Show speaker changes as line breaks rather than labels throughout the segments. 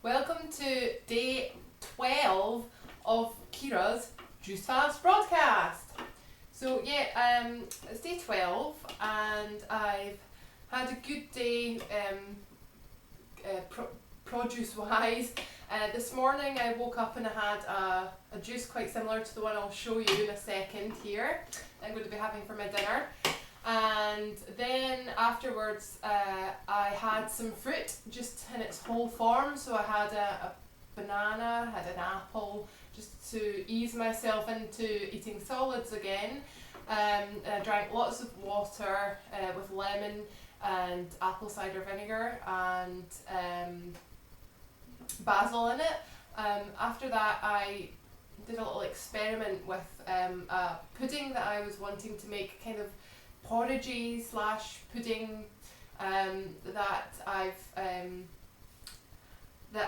Welcome to day 12 of Kira's Juice Fast broadcast. So it's day 12 and I've had a good day produce wise. This morning I woke up and I had a juice quite similar to the one I'll show you in a second here. I'm going to be having for my dinner. And then afterwards I had some fruit just in its whole form. So I had a banana, had an apple, just to ease myself into eating solids again. I drank lots of water with lemon and apple cider vinegar and basil in it. After that I did a little experiment with a pudding that I was wanting to make, kind of porridgey / pudding that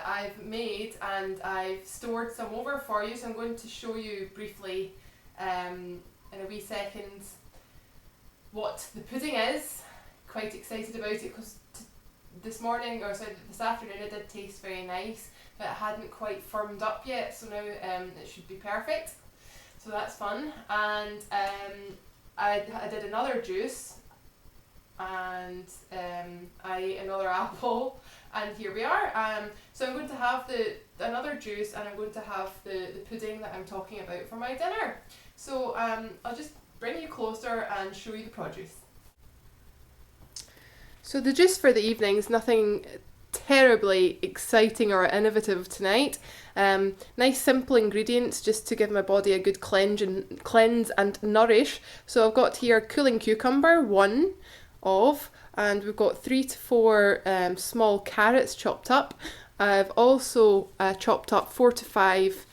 I've made, and I've stored some over for you, so I'm going to show you briefly in a wee second what the pudding is. Quite excited about it because this afternoon it did taste very nice, but it hadn't quite firmed up yet, so now it should be perfect, so that's fun. And I did another juice and I ate another apple, and here we are. So I'm going to have another juice and I'm going to have the pudding that I'm talking about for my dinner. So I'll just bring you closer and show you the produce. So the juice for the evening is nothing terribly exciting or innovative tonight. Nice simple ingredients just to give my body a good cleanse and nourish. So I've got here cooling cucumber, and we've got 3 to 4 small carrots chopped up. I've also chopped up 4 to 5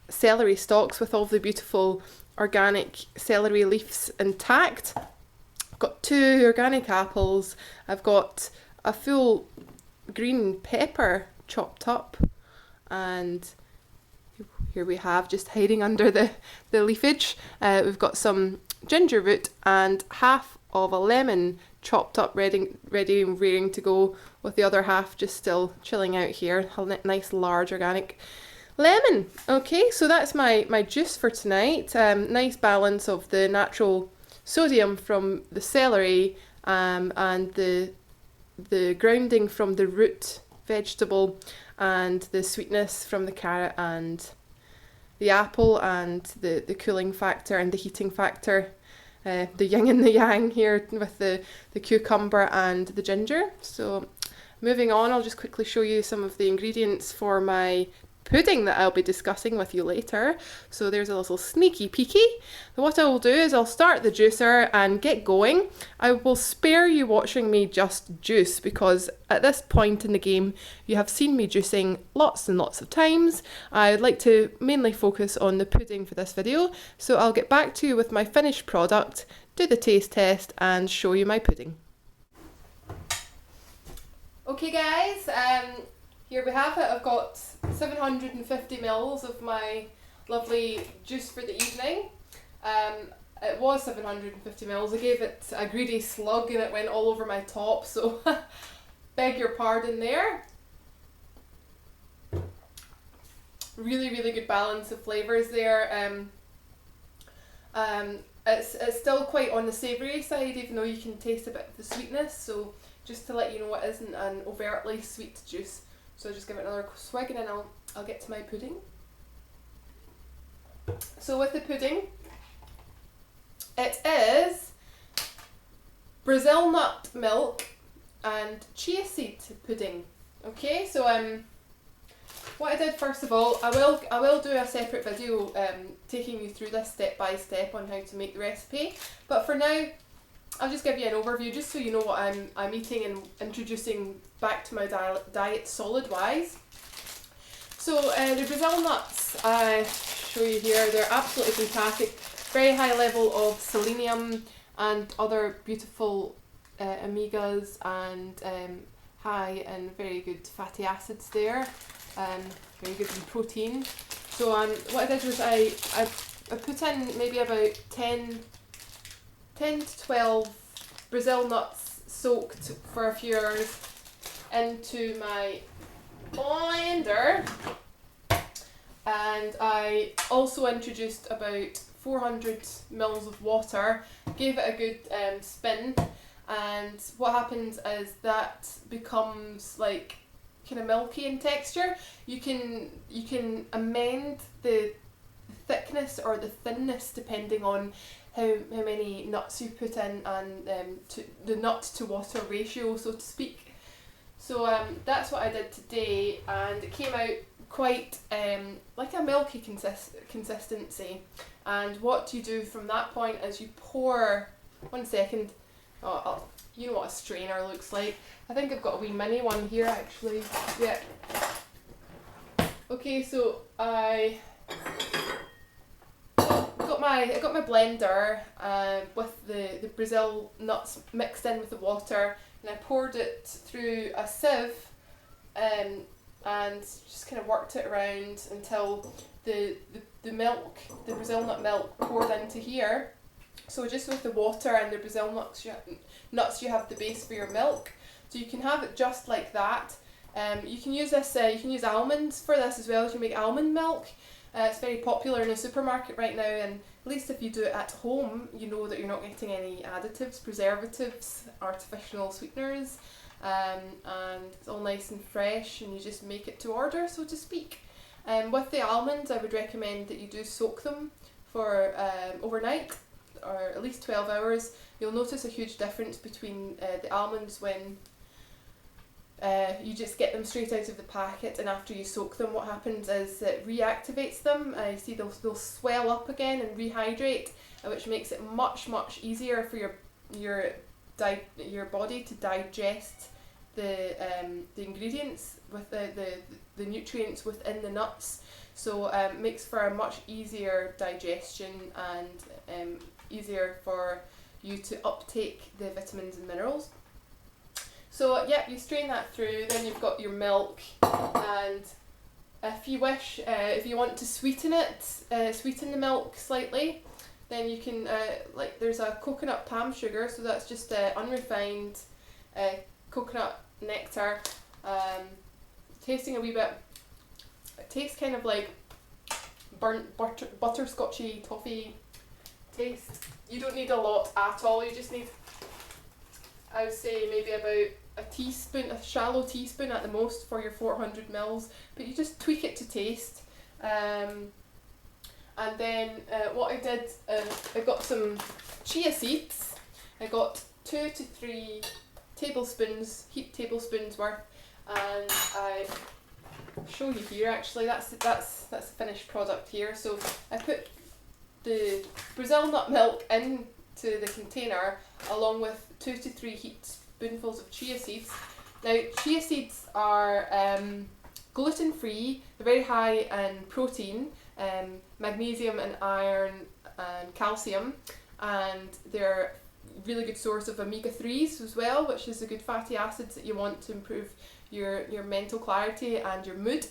celery stalks with all the beautiful organic celery leaves intact. I've got 2 organic apples. I've got a full green pepper chopped up, and here we have, just hiding under the leafage, we've got some ginger root and half of a lemon chopped up, ready and rearing to go, with the other half just still chilling out here. A nice large organic lemon. Okay, so that's my juice for tonight. Nice balance of the natural sodium from the celery and the grounding from the root vegetable, and the sweetness from the carrot and the apple, and the cooling factor and the heating factor, the yin and the yang here with the cucumber and the ginger. So moving on, I'll just quickly show you some of the ingredients for my pudding that I'll be discussing with you later. So there's a little sneaky peeky. What I will do is I'll start the juicer and get going. I will spare you watching me just juice, because at this point in the game you have seen me juicing lots and lots of times. I'd like to mainly focus on the pudding for this video, so I'll get back to you with my finished product, do the taste test and show you my pudding. Okay guys, here we have it. I've got 750 mils of my lovely juice for the evening. It was 750 mils. I gave it a greedy slug and it went all over my top, so beg your pardon there. Really, really good balance of flavours there. It's still quite on the savoury side, even though you can taste a bit of the sweetness, so just to let you know, it isn't an overtly sweet juice. So I'll just give it another swig and then I'll get to my pudding. So with the pudding, it is Brazil nut milk and chia seed pudding. Okay, so what I did first of all, I will do a separate video taking you through this step by step on how to make the recipe. But for now, I'll just give you an overview just so you know what I'm eating and introducing back to my diet solid wise. So the Brazil nuts I show you here, they're absolutely fantastic. Very high level of selenium and other beautiful omegas, and high and very good fatty acids there, very good in protein. So what I did was I put in maybe about 10 to 12 Brazil nuts soaked for a few hours into my blender, and I also introduced about 400 mils of water, gave it a good spin, and what happens is that becomes like kind of milky in texture. You can amend the thickness or the thinness depending on how many nuts you put in, and the nut to water ratio, so to speak. So that's what I did today, and it came out quite like a milky consistency. And what you do from that point is you pour, one second, you know what a strainer looks like. I think I've got a wee mini one here actually. Yeah. Okay, so I got my blender with the Brazil nuts mixed in with the water, and I poured it through a sieve, and just kind of worked it around until the milk, the Brazil nut milk, poured into here. So just with the water and the Brazil nuts, you have the base for your milk. So you can have it just like that. You can use this. You can use almonds for this as well. You can make almond milk. It's very popular in the supermarket right now, and at least if you do it at home, you know that you're not getting any additives, preservatives, artificial sweeteners, and it's all nice and fresh, and you just make it to order, so to speak. With the almonds, I would recommend that you do soak them for overnight, or at least 12 hours. You'll notice a huge difference between the almonds when you just get them straight out of the packet, and after you soak them, what happens is it reactivates them. You see they'll swell up again and rehydrate, which makes it much easier for your body to digest the ingredients with the nutrients within the nuts. So it makes for a much easier digestion, and easier for you to uptake the vitamins and minerals. So yeah, you strain that through, then you've got your milk, and if you wish, if you want to sweeten it, sweeten the milk slightly, then you can, like there's a coconut palm sugar, so that's just unrefined coconut nectar, tasting a wee bit, it tastes kind of like burnt butterscotchy toffee taste. You don't need a lot at all, you just need, I would say maybe about a teaspoon, a shallow teaspoon at the most for your 400 mils, but you just tweak it to taste. And then what I did, I got some chia seeds. I got 2 to 3 tablespoons, heaped tablespoons worth, and I show you here actually, that's the finished product here. So I put the Brazil nut milk into the container along with 2 to 3 heaped spoonfuls of chia seeds. Now chia seeds are gluten free, they're very high in protein, magnesium and iron and calcium, and they're really good source of omega-3s as well, which is the good fatty acids that you want to improve your mental clarity and your mood.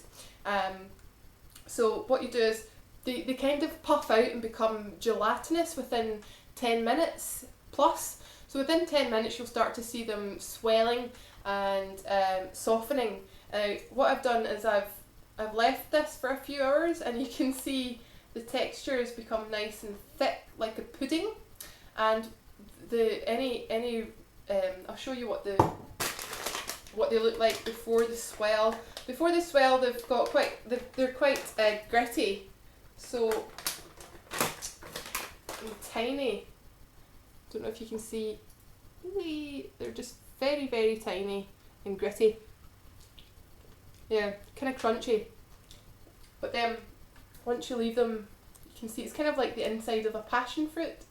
So what you do is they kind of puff out and become gelatinous within 10 minutes plus. So within 10 minutes you'll start to see them swelling and softening. What I've done is I've left this for a few hours, and you can see the texture has become nice and thick like a pudding. And I'll show you what they look like before the swell. Before they swell, they're quite gritty, so tiny. Don't know if you can see. They're just very tiny and gritty. Yeah, kind of crunchy. But then once you leave them, you can see it's kind of like the inside of a passion fruit.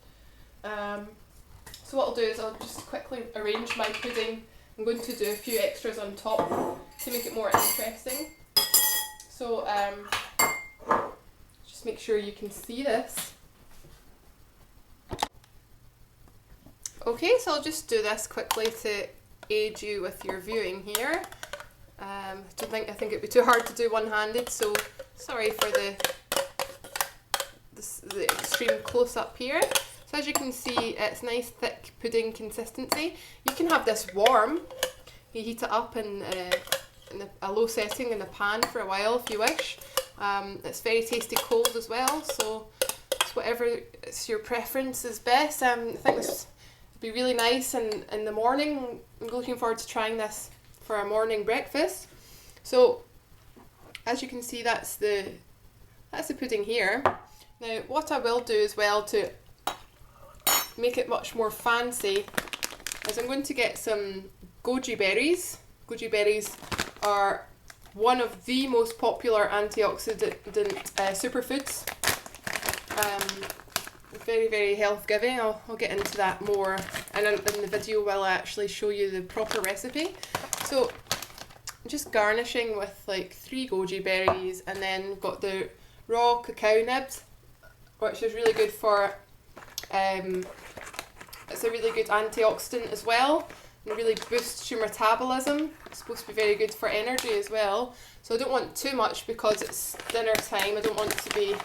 So what I'll do is I'll just quickly arrange my pudding. I'm going to do a few extras on top to make it more interesting. So just make sure you can see this. Okay, so I'll just do this quickly to aid you with your viewing here. I think it'd be too hard to do one-handed, so sorry for the extreme close-up here. So as you can see, it's nice thick pudding consistency. You can have this warm. You heat it up and in a low setting in the pan for a while if you wish. It's very tasty cold as well, so it's whatever it's your preference is best. I think this would be really nice in the morning. I'm looking forward to trying this for our morning breakfast. So as you can see, that's the pudding here. Now what I will do as well to make it much more fancy is I'm going to get some goji berries. Goji berries are one of the most popular antioxidant superfoods. Very, very health giving. I'll get into that more in the video while I actually show you the proper recipe. So I'm just garnishing with like 3 goji berries, and then we've got the raw cacao nibs, which is really good for it's a really good antioxidant as well, and really boosts your metabolism. It's supposed to be very good for energy as well. So I don't want too much because it's dinner time. I don't want to be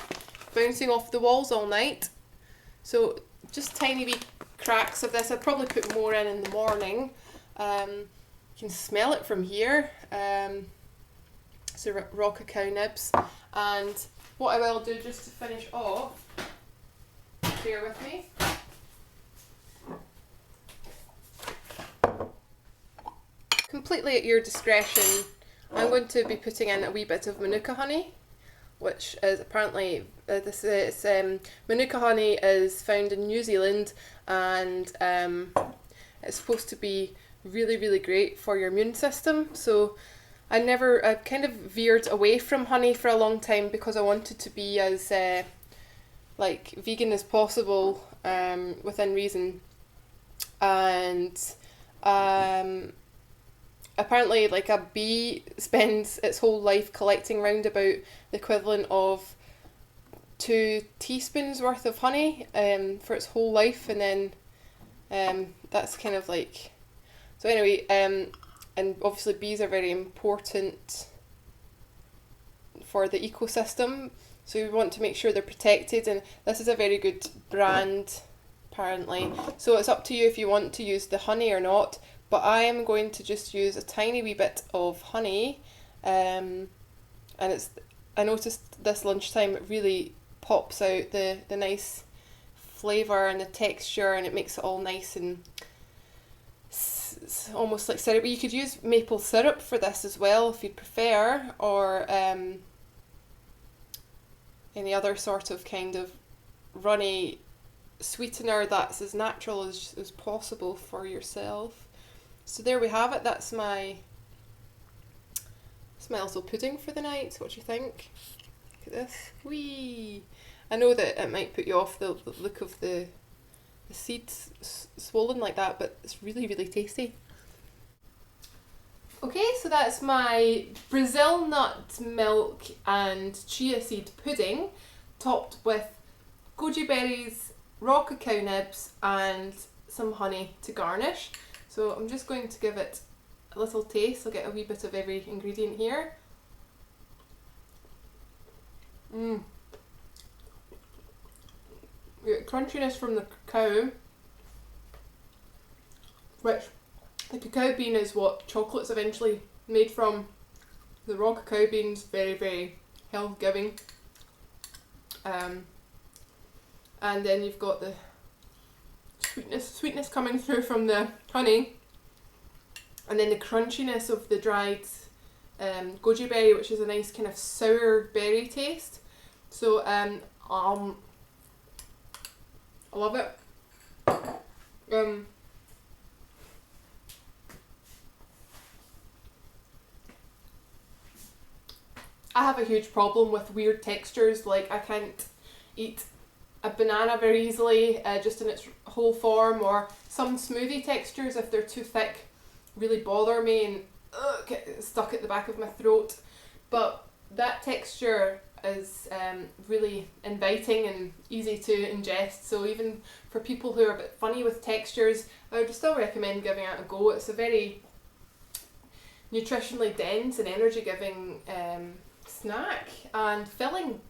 bouncing off the walls all night. So just tiny wee cracks of this. I'd probably put more in the morning. You can smell it from here. So raw cacao nibs. And what I will do just to finish off, bear with me. Completely at your discretion, I'm going to be putting in a wee bit of manuka honey, which is apparently manuka honey is found in New Zealand, and it's supposed to be really, really great for your immune system. So I've kind of veered away from honey for a long time because I wanted to be as like vegan as possible, within reason. And apparently like a bee spends its whole life collecting round about the equivalent of 2 teaspoons worth of honey for its whole life, and then that's kind of like, so anyway, and obviously bees are very important for the ecosystem, so we want to make sure they're protected, and this is a very good brand apparently. So it's up to you if you want to use the honey or not, but I am going to just use a tiny wee bit of honey, and I noticed this lunchtime it really pops out the nice flavour and the texture, and it makes it all nice and almost like syrup. You could use maple syrup for this as well if you'd prefer, or any other sort of kind of runny sweetener that's as natural as possible for yourself. So there we have it. That's my little pudding for the night. What do you think? Look at this. Whee! I know that it might put you off the look of the seeds swollen like that, but it's really, really tasty. Okay, so that's my Brazil nut milk and chia seed pudding, topped with goji berries, raw cacao nibs, and some honey to garnish. So I'm just going to give it a little taste. I'll get a wee bit of every ingredient here. You get crunchiness from the cacao, which the cacao bean is what chocolate's eventually made from. The raw cacao bean's very, very health giving. And then you've got the sweetness coming through from the honey, and then the crunchiness of the dried goji berry, which is a nice kind of sour berry taste. So I love it. I have a huge problem with weird textures. Like I can't eat a banana very easily, just in its whole form, or some smoothie textures, if they're too thick, really bother me and get stuck at the back of my throat. But that texture is really inviting and easy to ingest, so even for people who are a bit funny with textures, I would still recommend giving it a go. It's a very nutritionally dense and energy giving snack and filling.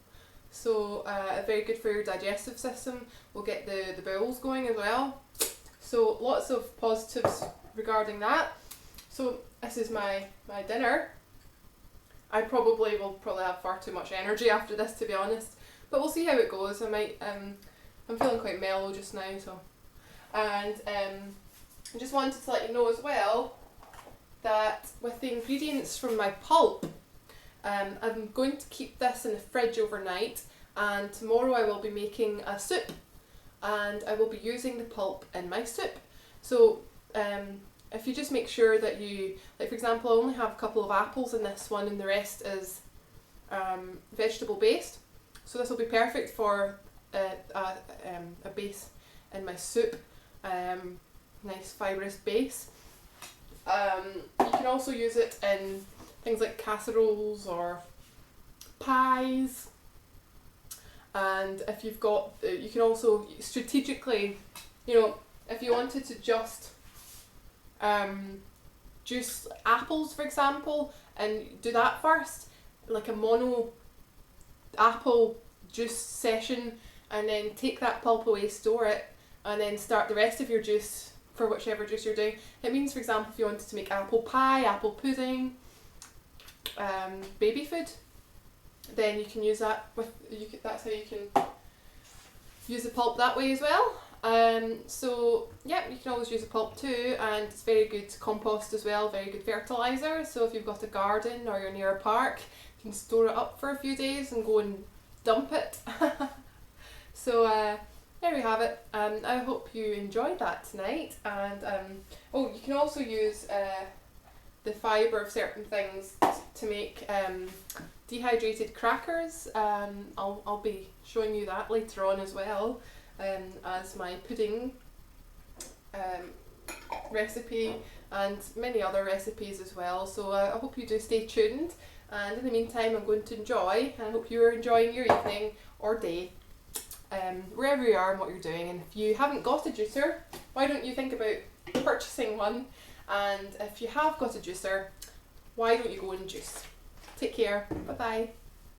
So very good for your digestive system. Will get the bowels going as well. So lots of positives regarding that. So this is my dinner. I probably will have far too much energy after this, to be honest. But we'll see how it goes. I might, I'm feeling quite mellow just now, so. And I just wanted to let you know as well that with the ingredients from my pulp, I'm going to keep this in the fridge overnight, and tomorrow I will be making a soup, and I will be using the pulp in my soup. So if you just make sure that you, like for example, I only have a couple of apples in this one and the rest is vegetable based. So this will be perfect for a base in my soup, nice fibrous base. You can also use it in things like casseroles or pies. And if you've got, you can also strategically, you know, if you wanted to just juice apples, for example, and do that first, like a mono apple juice session, and then take that pulp away, store it, and then start the rest of your juice for whichever juice you're doing. It means, for example, if you wanted to make apple pie, apple pudding, baby food, then you can use that with, that's how you can use the pulp that way as well. So yeah, you can always use the pulp too, and it's very good compost as well, very good fertiliser. So if you've got a garden or you're near a park, you can store it up for a few days and go and dump it. So there we have it. I hope you enjoyed that tonight. And oh, you can also use the fibre of certain things to make dehydrated crackers. I'll be showing you that later on as well, as my pudding recipe and many other recipes as well. So I hope you do stay tuned, and in the meantime I'm going to enjoy, and I hope you're enjoying your evening or day, wherever you are and what you're doing. And if you haven't got a juicer, why don't you think about purchasing one? And if you have got a juicer, why don't you go and juice? Take care. Bye bye.